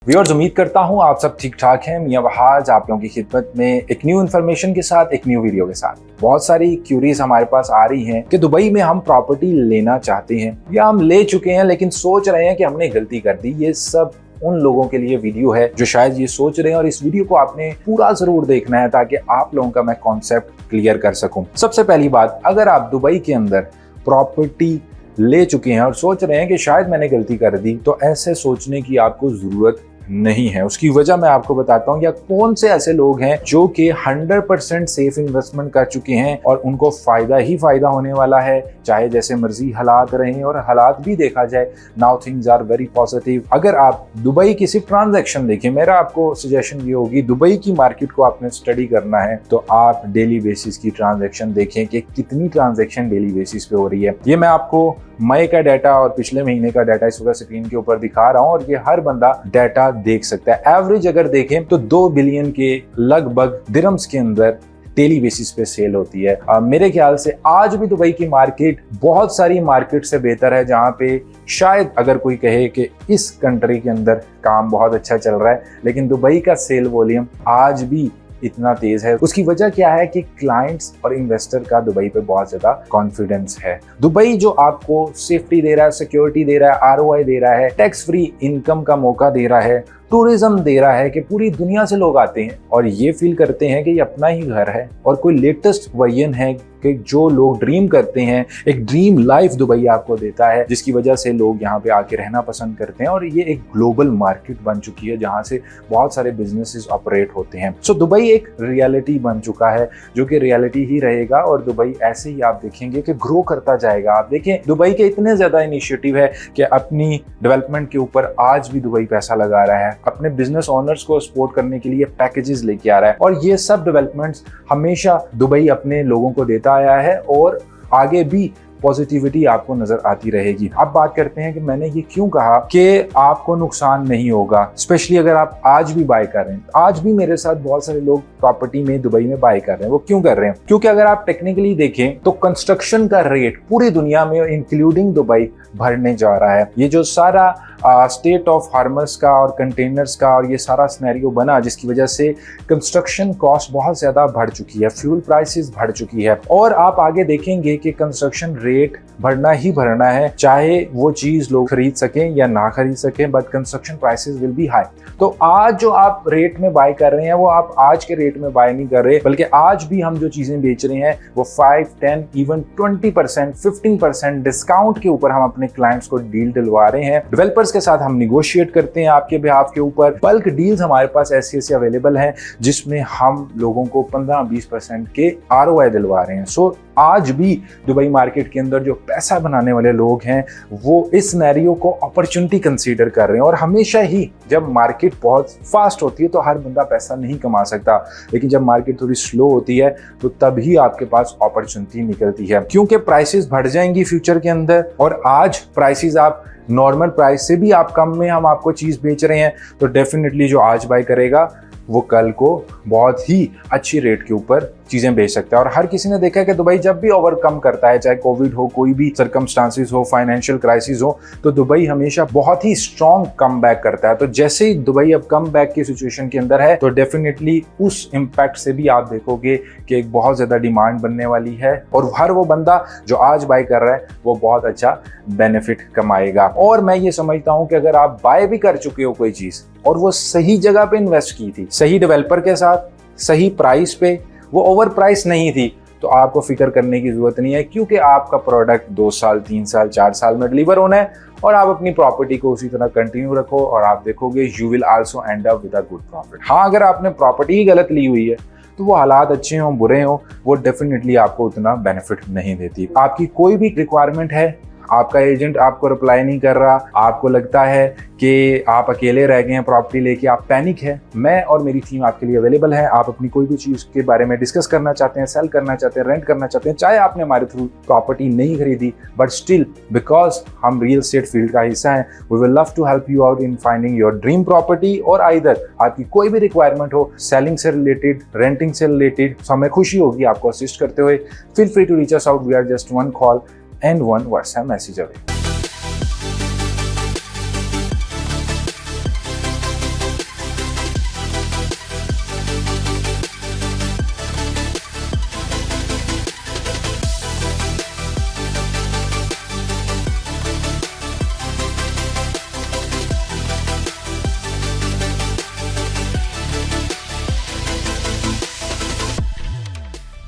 Viewers, उम्मीद करता हूं आप सब ठीक ठाक हैं। मियां वहाज आप लोगों की खिदमत में एक न्यू इन्फॉर्मेशन के साथ, एक न्यू वीडियो के साथ। बहुत सारी क्यूरीज हमारे पास आ रही हैं कि दुबई में हम प्रॉपर्टी लेना चाहते हैं या हम ले चुके हैं लेकिन सोच रहे हैं कि हमने गलती कर दी। ये सब उन लोगों के लिए वीडियो है जो शायद ये सोच रहे हैं, और इस वीडियो को आपने पूरा जरूर देखना है ताकि आप लोगों का मैं कॉन्सेप्ट क्लियर कर सकूं। सबसे पहली बात, अगर आप दुबई के अंदर प्रॉपर्टी ले चुके हैं और सोच रहे हैं कि शायद मैंने गलती कर दी, तो ऐसे सोचने की आपको जरूरत नहीं है। उसकी वजह मैं आपको बताता हूं, या कौन से ऐसे लोग हैं जो कि 100% सेफ इन्वेस्टमेंट कर चुके हैं और उनको फायदा ही फायदा होने वाला है, चाहे जैसे मर्जी हालात रहे। और हालात भी देखा जाए, now things are very positive. अगर आप दुबई की सिर्फ ट्रांजैक्शन देखें, मेरा आपको सजेशन ये होगी, दुबई की मार्केट को आपने स्टडी करना है तो आप डेली बेसिस की ट्रांजैक्शन देखें कि कितनी ट्रांजैक्शन डेली बेसिस पे हो रही है। ये मैं आपको मई का डाटा और पिछले महीने का डाटा इस वक्त स्क्रीन के ऊपर दिखा रहा हूं, और ये हर बंदा डाटा देख सकता है। एवरेज अगर देखें तो 2 बिलियन के लगभग दिरहम्स के अंदर डेली बेसिस पे सेल होती है। मेरे ख्याल से आज भी दुबई की मार्केट बहुत सारी मार्केट से बेहतर है, जहां पे शायद अगर कोई कहे कि इस कंट्री के अंदर काम बहुत अच्छा चल रहा है, लेकिन दुबई का सेल वॉल्यूम आज भी इतना तेज है। उसकी वजह क्या है कि क्लाइंट्स और इन्वेस्टर का दुबई पे बहुत ज्यादा कॉन्फिडेंस है। दुबई जो आपको सेफ्टी दे रहा है, सिक्योरिटी दे रहा है, आरओआई दे रहा है, टैक्स फ्री इनकम का मौका दे रहा है, टूरिज्म दे रहा है कि पूरी दुनिया से लोग आते हैं और ये फील करते हैं कि ये अपना ही घर है, और कोई लेटेस्ट वर्जन है कि जो लोग ड्रीम करते हैं, एक ड्रीम लाइफ दुबई आपको देता है, जिसकी वजह से लोग यहाँ पे आके रहना पसंद करते हैं। और ये एक ग्लोबल मार्केट बन चुकी है जहाँ से बहुत सारे बिजनेसेस ऑपरेट होते हैं। सो दुबई एक रियलिटी बन चुका है, जो कि रियलिटी ही रहेगा, और दुबई ऐसे ही आप देखेंगे कि ग्रो करता जाएगा। आप देखें, दुबई के इतने ज्यादा इनिशिएटिव है कि अपनी डेवलपमेंट के ऊपर आज भी दुबई पैसा लगा रहा है, अपने बिजनेस ओनर्स को सपोर्ट करने के लिए पैकेजेस लेके आ रहा है, और ये सब डेवलपमेंट्स हमेशा दुबई अपने लोगों को देता आया है और आगे भी पॉजिटिविटी आपको नजर आती रहेगी। अब बात करते हैं कि मैंने ये क्यों कहा कि आपको नुकसान नहीं होगा, स्पेशली अगर आप आज भी बाय कर रहे हैं। आज भी मेरे साथ बहुत सारे लोग प्रॉपर्टी में दुबई में बाय कर रहे हैं। वो क्यों कर रहे हैं? क्योंकि अगर आप टेक्निकली देखें तो कंस्ट्रक्शन का रेट पूरी दुनिया में इंक्लूडिंग दुबई बढ़ने जा रहा है। ये जो सारा स्टेट ऑफ हार्मस का और कंटेनर्स का और ये सारा सिनेरियो बना, जिसकी वजह से कंस्ट्रक्शन कॉस्ट बहुत ज्यादा बढ़ चुकी है, फ्यूल प्राइसेस बढ़ चुकी है, और आप आगे देखेंगे कि कंस्ट्रक्शन रेट बढ़ना ही बढ़ना है, चाहे वो चीज लोग खरीद सकें या ना खरीद सकें, but construction prices will be high. तो आज जो आप रेट में बाय कर रहे हैं वो आप आज के रेट में बाय नहीं कर रहे, बल्कि आज भी हम जो चीजें बेच रहे हैं वो 5, 10, इवन 20%, 15% डिस्काउंट के ऊपर हम अपने क्लाइंट्स को डील दिलवा रहे हैं। डेवलपर्स के साथ हम निगोशिएट करते हैं आपके बिहाफ के ऊपर। बल्क डील्स हमारे पास ऐसी अवेलेबल हैं जिसमें हम लोगों को 15-20% के आरओआई दिलवा रहे हैं। सो आज भी दुबई मार्केट के अंदर जो पैसा बनाने वाले लोग हैं वो इस सिनेरियो को अपॉर्चुनिटी कंसीडर कर रहे हैं। और हमेशा ही जब मार्केट बहुत फास्ट होती है तो हर बंदा पैसा नहीं कमा सकता, लेकिन जब मार्केट थोड़ी स्लो होती है तो तभी आपके पास अपॉर्चुनिटी निकलती है, क्योंकि प्राइसेस बढ़ जाएंगी फ्यूचर के अंदर। और आज प्राइसेस आप नॉर्मल प्राइस से भी आप कम में हम आपको चीज बेच रहे हैं, तो डेफिनेटली जो आज बाय करेगा वो कल को बहुत ही अच्छी रेट के ऊपर चीजें बेच सकता है। और हर किसी ने देखा है कि दुबई जब भी ओवरकम करता है, चाहे कोविड हो, कोई भी सर्कमस्टांसिस हो, फाइनेंशियल क्राइसिस हो, तो दुबई हमेशा बहुत ही स्ट्रॉन्ग कम बैक करता है। तो जैसे ही दुबई अब कम बैक की सिचुएशन के अंदर है, तो डेफिनेटली उस इम्पैक्ट से भी आप देखोगे कि एक बहुत ज्यादा डिमांड बनने वाली है, और हर वो बंदा जो आज बाय कर रहा है वो बहुत अच्छा बेनिफिट कमाएगा। और मैं ये समझता हूं कि अगर आप बाय भी कर चुके हो कोई चीज और वो सही जगह पे इन्वेस्ट की थी, सही डेवलपर के साथ, सही प्राइस पे, वो ओवर प्राइस नहीं थी, तो आपको फिक्र करने की जरूरत नहीं है, क्योंकि आपका प्रोडक्ट 2 साल, 3 साल, 4 साल में डिलीवर होना है, और आप अपनी प्रॉपर्टी को उसी तरह कंटिन्यू रखो और आप देखोगे you will also and up with a good profit. हाँ, अगर आपने प्रॉपर्टी ही गलत ली हुई है तो वो हालात अच्छे हों बुरे हों, वो डेफिनेटली आपको उतना बेनिफिट नहीं देती। आपकी कोई भी रिक्वायरमेंट है, आपका एजेंट आपको रिप्लाई नहीं कर रहा, आपको लगता है कि आप अकेले रह गए हैं प्रॉपर्टी लेके, आप पैनिक है, मैं और मेरी टीम आपके लिए अवेलेबल है। आप अपनी कोई भी चीज के बारे में डिस्कस करना चाहते हैं, सेल करना चाहते हैं, रेंट करना चाहते हैं, चाहे आपने हमारे थ्रू प्रॉपर्टी नहीं खरीदी, बट स्टिल बिकॉज हम रियल एस्टेट फील्ड का हिस्सा है, we will love to help you out in finding your dream property. और आइदर आपकी कोई भी रिक्वायरमेंट हो, सेलिंग से रिलेटेड, रेंटिंग से रिलेटेड, तो हमें खुशी होगी आपको असिस्ट करते हुए। Feel free to reach us out, we are just 1 call and 1 WhatsApp message away.